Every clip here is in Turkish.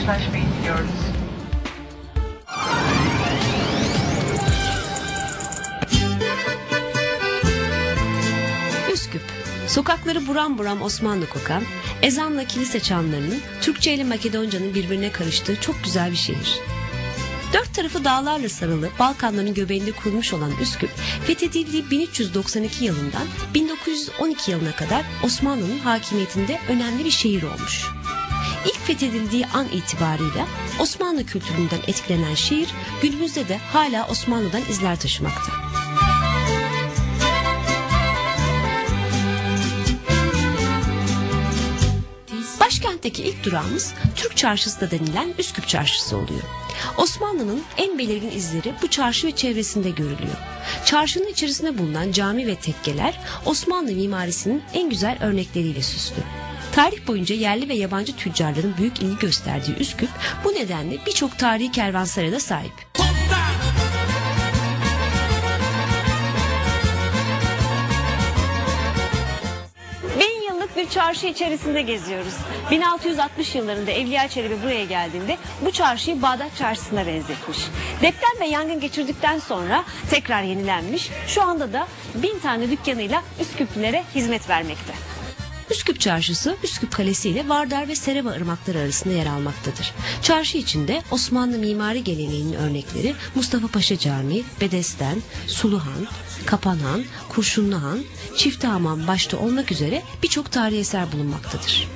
karşılaşmayı diliyoruz. Üsküp, sokakları buram buram Osmanlı kokan, ezanla kilise çanlarının, Türkçe ile Makedoncanın birbirine karıştığı çok güzel bir şehir. Dört tarafı dağlarla sarılı, Balkanların göbeğinde kurulmuş olan Üsküp, fethedildiği 1392 yılından 1912 yılına kadar Osmanlı'nın hakimiyetinde önemli bir şehir olmuş. İlk fethedildiği an itibarıyla Osmanlı kültüründen etkilenen şehir günümüzde de hala Osmanlı'dan izler taşımakta. Başkentteki ilk durağımız Türk Çarşısı da denilen Üsküp Çarşısı oluyor. Osmanlı'nın en belirgin izleri bu çarşı ve çevresinde görülüyor. Çarşının içerisinde bulunan cami ve tekkeler Osmanlı mimarisinin en güzel örnekleriyle süslü. Tarih boyunca yerli ve yabancı tüccarların büyük ilgi gösterdiği Üsküp bu nedenle birçok tarihi kervansaraya da sahip. Bir çarşı içerisinde geziyoruz. 1660 yıllarında Evliya Çelebi buraya geldiğinde bu çarşıyı Bağdat Çarşısı'na benzetmiş. Deprem ve yangın geçirdikten sonra tekrar yenilenmiş. Şu anda da 1000 tane dükkanıyla Üsküplülere hizmet vermekte. Üsküp Çarşısı, Üsküp Kalesi ile Vardar ve Sereva ırmakları arasında yer almaktadır. Çarşı içinde Osmanlı mimari geleneğinin örnekleri Mustafa Paşa Camii, Bedesten, Suluhan, Kapanhan, Kurşunluhan, Çiftehamam başta olmak üzere birçok tarihi eser bulunmaktadır.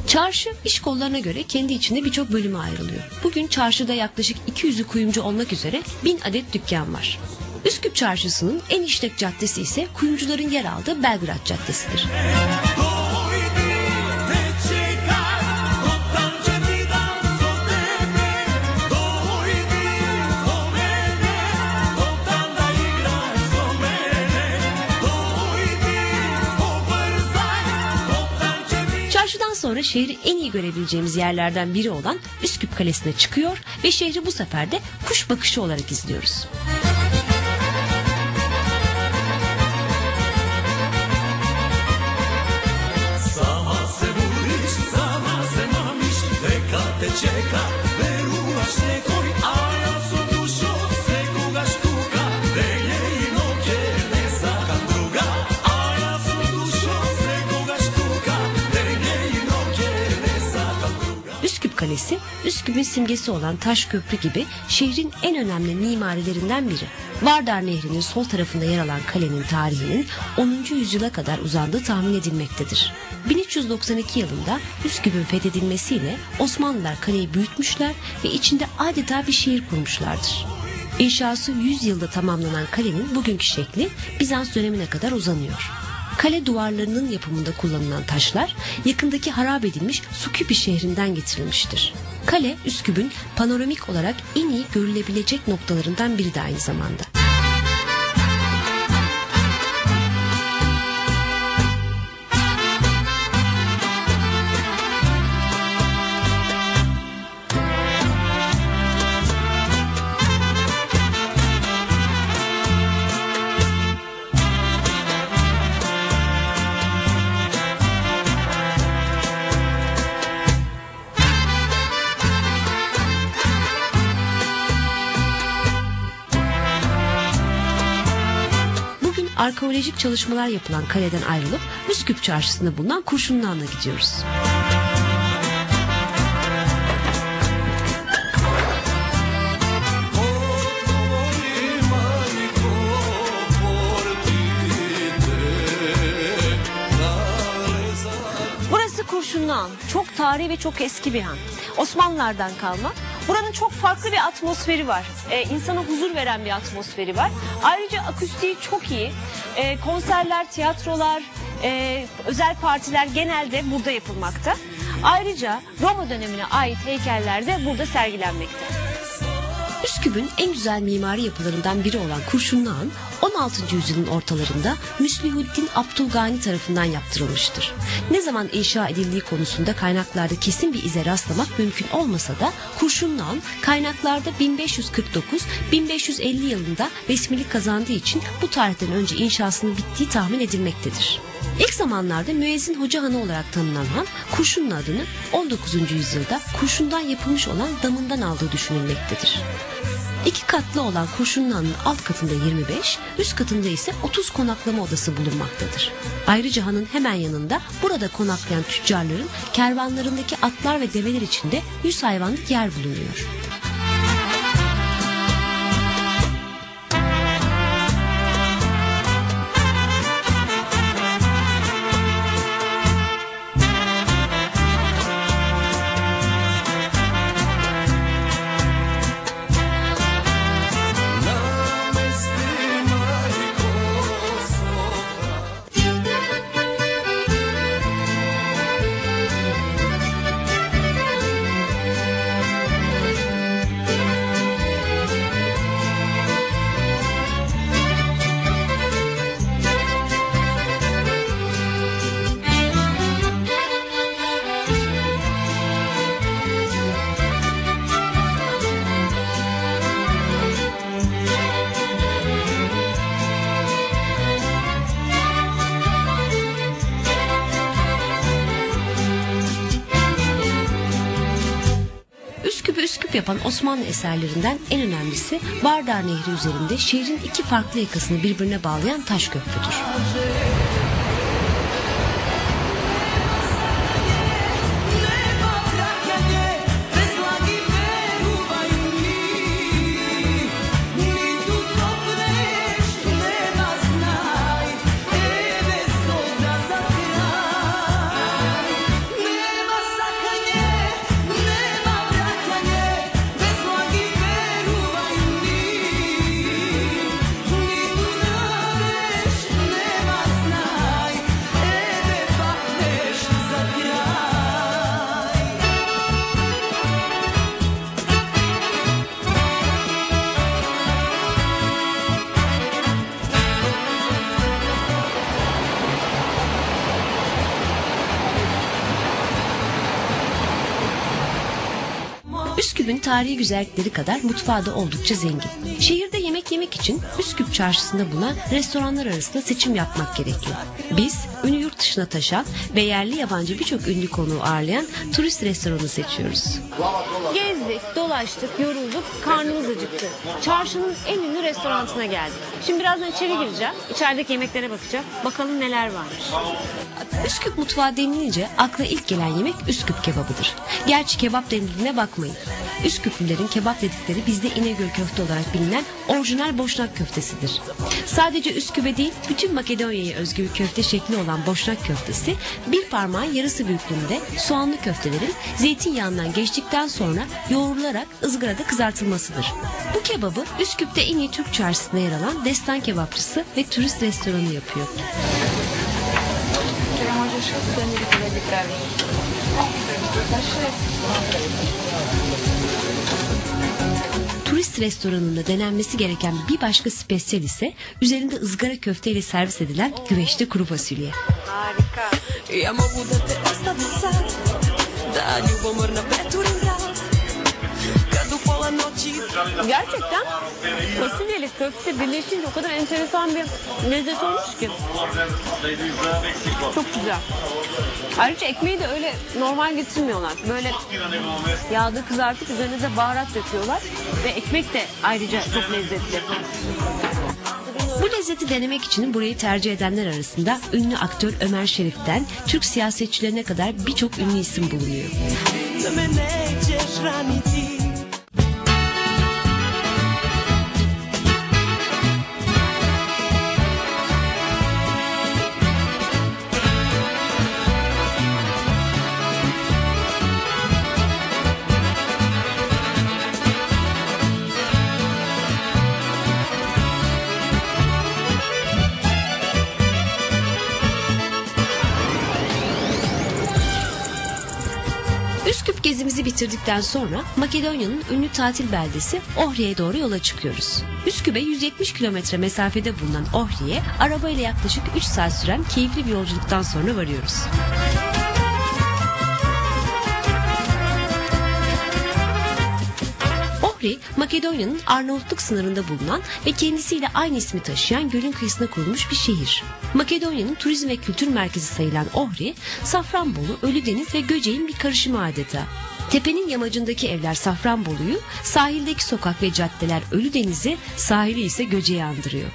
Çarşı iş kollarına göre kendi içinde birçok bölüme ayrılıyor. Bugün çarşıda yaklaşık 200'ü kuyumcu olmak üzere 1000 adet dükkan var. Üsküp Çarşısı'nın en işlek caddesi ise kuyumcuların yer aldığı Belgrad Caddesi'dir. Çarşıdan sonra şehri en iyi görebileceğimiz yerlerden biri olan Üsküp Kalesi'ne çıkıyor ve şehri bu sefer de kuş bakışı olarak izliyoruz. Kalesi, Üsküp'ün simgesi olan taş köprü gibi şehrin en önemli mimarilerinden biri. Vardar Nehri'nin sol tarafında yer alan kalenin tarihinin 10. yüzyıla kadar uzandığı tahmin edilmektedir. 1392 yılında Üsküp'ün fethedilmesiyle Osmanlılar kaleyi büyütmüşler ve içinde adeta bir şehir kurmuşlardır. İnşası 100 yılda tamamlanan kalenin bugünkü şekli Bizans dönemine kadar uzanıyor. Kale duvarlarının yapımında kullanılan taşlar yakındaki harap edilmiş Suküpi şehrinden getirilmiştir. Kale Üsküp'ün panoramik olarak en iyi görülebilecek noktalarından biri de aynı zamanda. Arkeolojik çalışmalar yapılan kaleden ayrılıp Üsküp Çarşısı'nda bulunan Kurşunluhan'a gidiyoruz. Burası Kurşunluhan. Çok tarihi ve çok eski bir han. Osmanlılardan kalma. Buranın çok farklı bir atmosferi var. İnsana huzur veren bir atmosferi var. Ayrıca akustiği çok iyi. Konserler, tiyatrolar, özel partiler genelde burada yapılmakta. Ayrıca Roma dönemine ait heykeller de burada sergilenmekte. Üsküp'ün en güzel mimari yapılarından biri olan Kurşunluhan, 16. yüzyılın ortalarında Müslihuddin Abdülgani tarafından yaptırılmıştır. Ne zaman inşa edildiği konusunda kaynaklarda kesin bir ize rastlamak mümkün olmasa da Kurşunluhan kaynaklarda 1549-1550 yılında resmilik kazandığı için bu tarihten önce inşasının bittiği tahmin edilmektedir. İlk zamanlarda müezzin hoca hanı olarak tanınan han, kurşunun adını 19. yüzyılda kurşundan yapılmış olan damından aldığı düşünülmektedir. 2 katlı olan kurşunun hanın alt katında 25, üst katında ise 30 konaklama odası bulunmaktadır. Ayrıca hanın hemen yanında burada konaklayan tüccarların kervanlarındaki atlar ve develer için de 100 hayvanlık yer bulunuyor. Üsküp yapan Osmanlı eserlerinden en önemlisi Vardar Nehri üzerinde şehrin 2 farklı yakasını birbirine bağlayan taş köprüdür. Üsküp'ün tarihi güzellikleri kadar mutfağı da oldukça zengin. Şehirde yemek yemek için Üsküp çarşısında bulunan restoranlar arasında seçim yapmak gerekiyor. Biz ünü yurt dışına taşan ve yerli yabancı birçok ünlü konuğu ağırlayan turist restoranı seçiyoruz. Gezdik, dolaştık, yorulduk, karnımız acıktı. Çarşının en ünlü restoranına geldik. Şimdi birazdan içeri gireceğim, içerideki yemeklere bakacağım. Bakalım neler varmış. Üsküp mutfağı denilince akla ilk gelen yemek Üsküp kebabıdır. Gerçi kebap denildiğine bakmayın. Üsküplülerin kebap dedikleri bizde İnegöl köfte olarak bilinen orijinal Boşnak köftesidir. Sadece Üsküp'e değil bütün Makedonya'ya özgü bir köfte şekli olan Boşnak köftesi bir parmağın yarısı büyüklüğünde soğanlı köftelerin zeytinyağından geçtikten sonra yoğrularak ızgarada kızartılmasıdır. Bu kebabı Üsküp'te en iyi Türk çarşısında yer alan Destan kebapçısı ve turist restoranı yapıyor. Turist restoranında denenmesi gereken bir başka spesiyel ise üzerinde ızgara köfteyle servis edilen güveçte kuru fasulye. Harika. Gerçekten fasulyeyle köfte birleşince o kadar enteresan bir lezzet olmuş ki. Çok güzel. Ayrıca ekmeği de öyle normal getirmiyorlar. Böyle yağda kızartıp üzerine de baharat döküyorlar. Ve ekmek de ayrıca çok lezzetli. Bu lezzeti denemek için burayı tercih edenler arasında ünlü aktör Ömer Şerif'ten Türk siyasetçilerine kadar birçok ünlü isim bulunuyor. Üsküp gezimizi bitirdikten sonra Makedonya'nın ünlü tatil beldesi Ohri'ye doğru yola çıkıyoruz. Üsküp'e 170 kilometre mesafede bulunan Ohri'ye arabayla yaklaşık 3 saat süren keyifli bir yolculuktan sonra varıyoruz. Ohri, Makedonya'nın Arnavutluk sınırında bulunan ve kendisiyle aynı ismi taşıyan gölün kıyısına kurulmuş bir şehir. Makedonya'nın turizm ve kültür merkezi sayılan Ohri, Safranbolu, Ölüdeniz ve Göcek'in bir karışımı adeta. Tepenin yamacındaki evler Safranbolu'yu, sahildeki sokak ve caddeler Ölüdeniz'i, sahili ise Göcek'i andırıyor.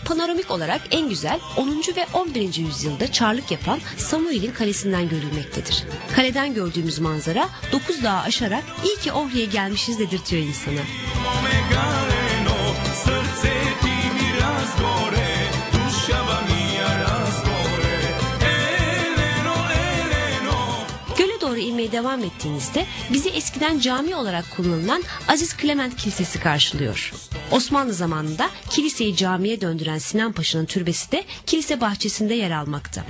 Panoramik olarak en güzel 10. ve 11. yüzyılda çarlık yapan Samuil'in kalesinden görülmektedir. Kaleden gördüğümüz manzara 9 dağı aşarak iyi ki Ohri'ye gelmişiz dedirtiyor insana. Göle doğru inmeye devam ettiğinizde bizi eskiden cami olarak kullanılan Aziz Clement Kilisesi karşılıyor. Osmanlı zamanında kiliseyi camiye döndüren Sinan Paşa'nın türbesi de kilise bahçesinde yer almakta.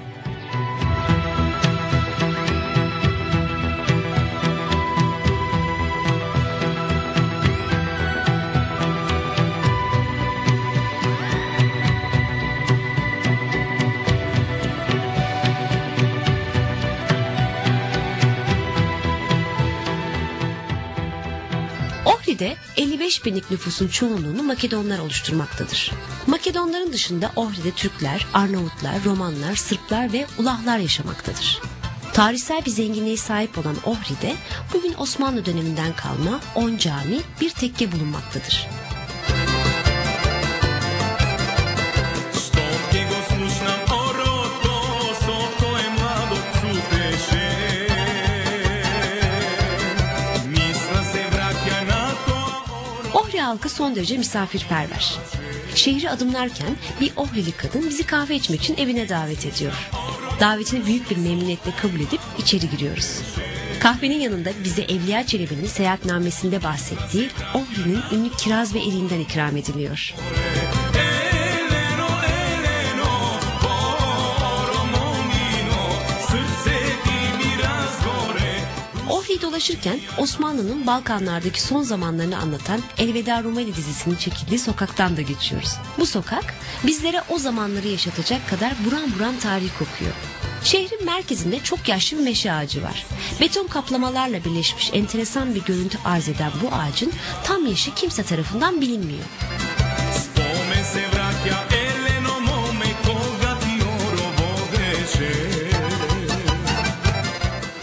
Ohri'de 55 binlik nüfusun çoğunluğunu Makedonlar oluşturmaktadır. Makedonların dışında Ohri'de Türkler, Arnavutlar, Romanlar, Sırplar ve Ulahlar yaşamaktadır. Tarihsel bir zenginliğe sahip olan Ohri'de bugün Osmanlı döneminden kalma 10 cami, bir tekke bulunmaktadır. Ohri halkı son derece misafirperver. Şehri adımlarken bir Ohrili kadın bizi kahve içmek için evine davet ediyor. Davetini büyük bir memnuniyetle kabul edip içeri giriyoruz. Kahvenin yanında bize Evliya Çelebi'nin seyahatnamesinde bahsettiği Ohri'nin ünlü kiraz ve eriğinden ikram ediliyor. Ohri'yi dolaşırken Osmanlı'nın Balkanlardaki son zamanlarını anlatan Elveda Rumeli dizisinin çekildiği sokaktan da geçiyoruz. Bu sokak bizlere o zamanları yaşatacak kadar buram buram tarih kokuyor. Şehrin merkezinde çok yaşlı bir meşe ağacı var. Beton kaplamalarla birleşmiş enteresan bir görüntü arz eden bu ağacın tam yaşı kimse tarafından bilinmiyor.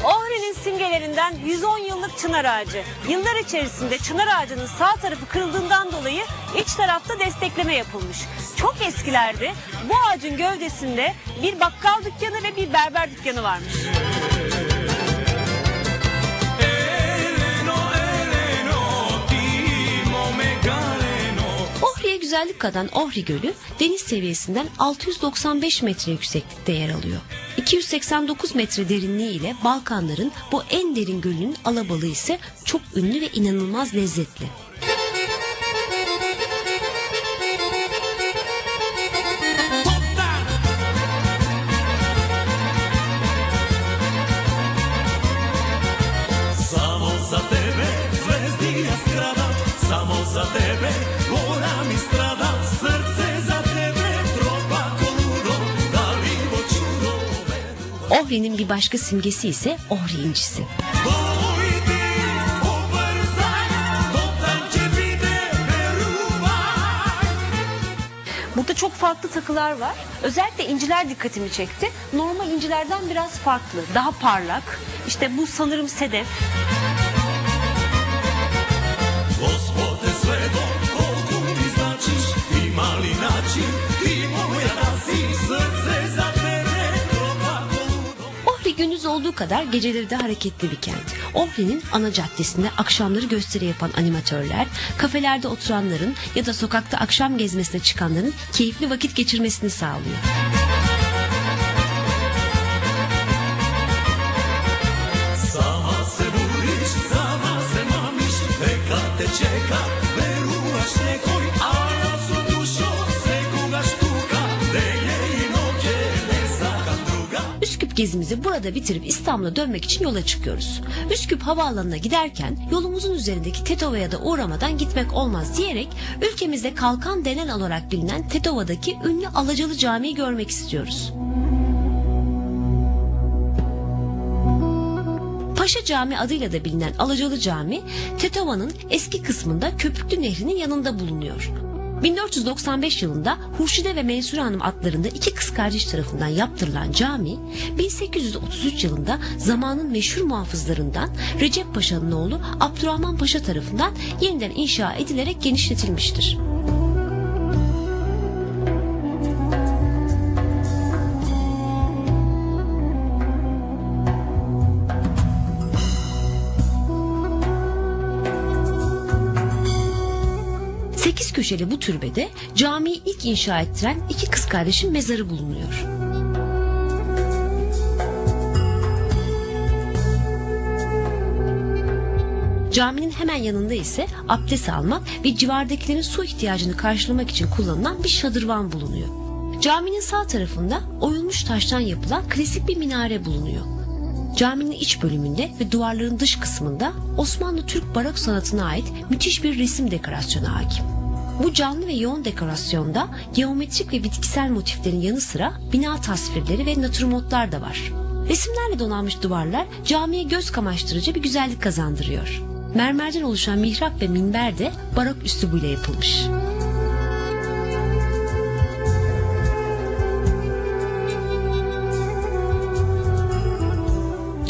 Ohri'nin simgelerinden 110 yıllık çınar ağacı. Yıllar içerisinde çınar ağacının sağ tarafı kırıldığından dolayı iç tarafta destekleme yapılmış. Çok eskilerde bu ağacın gövdesinde bir bakkal dükkanı ve bir berber dükkanı varmış. Ohri'ye güzellik katan Ohri Gölü deniz seviyesinden 695 metre yükseklikte yer alıyor. 289 metre derinliği ile Balkanların bu en derin gölünün alabalığı ise çok ünlü ve inanılmaz lezzetli. Ohri'nin bir başka simgesi ise Ohri incisi. Burada çok farklı takılar var. Özellikle inciler dikkatimi çekti. Normal incilerden biraz farklı, daha parlak. İşte bu sanırım sedef. Ohri gündüz olduğu kadar geceleri de hareketli bir kent. Ohri'nin ana caddesinde akşamları gösteri yapan animatörler, kafelerde oturanların ya da sokakta akşam gezmesine çıkanların keyifli vakit geçirmesini sağlıyor. Üsküp gezimizi burada bitirip İstanbul'a dönmek için yola çıkıyoruz. Üsküp havaalanına giderken yolumuzun üzerindeki Tetova'ya da uğramadan gitmek olmaz diyerek ülkemizde kalkan denen olarak bilinen Tetova'daki ünlü Alacalı Camii'yi görmek istiyoruz. Paşa Camii adıyla da bilinen Alacalı Camii, Tetova'nın eski kısmında Köpüklü Nehri'nin yanında bulunuyor. 1495 yılında Hurşide ve Mensure Hanım adlarında iki kız kardeş tarafından yaptırılan cami, 1833 yılında zamanın meşhur muhafızlarından Recep Paşa'nın oğlu Abdurrahman Paşa tarafından yeniden inşa edilerek genişletilmiştir. Sekiz köşeli bu türbede camiyi ilk inşa ettiren iki kız kardeşin mezarı bulunuyor. Caminin hemen yanında ise abdest almak ve civardakilerin su ihtiyacını karşılamak için kullanılan bir şadırvan bulunuyor. Caminin sağ tarafında oyulmuş taştan yapılan klasik bir minare bulunuyor. Caminin iç bölümünde ve duvarların dış kısmında Osmanlı Türk barok sanatına ait müthiş bir resim dekorasyonu hakim. Bu canlı ve yoğun dekorasyonda geometrik ve bitkisel motiflerin yanı sıra bina tasvirleri ve natürmortlar da var. Resimlerle donanmış duvarlar camiye göz kamaştırıcı bir güzellik kazandırıyor. Mermerden oluşan mihrap ve minber de barok üslubuyla yapılmış.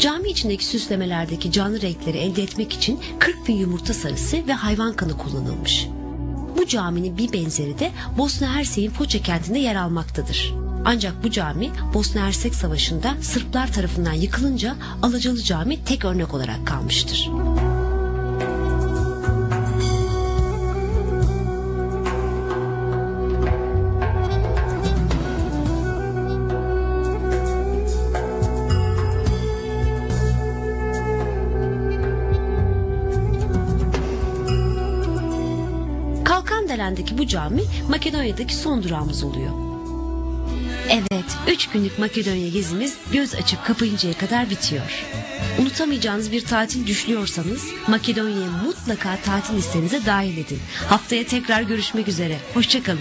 Cami içindeki süslemelerdeki canlı renkleri elde etmek için 40.000 yumurta sarısı ve hayvan kanı kullanılmış. Bu caminin bir benzeri de Bosna Hersek'in Foça kentinde yer almaktadır. Ancak bu cami Bosna Hersek Savaşı'nda Sırplar tarafından yıkılınca Alacalı Cami tek örnek olarak kalmıştır. Kalkandelen'deki bu cami Makedonya'daki son durağımız oluyor. Evet, 3 günlük Makedonya gezimiz göz açıp kapayıncaya kadar bitiyor. Unutamayacağınız bir tatil düşünüyorsanız Makedonya'yı mutlaka tatil listenize dahil edin. Haftaya tekrar görüşmek üzere. Hoşça kalın.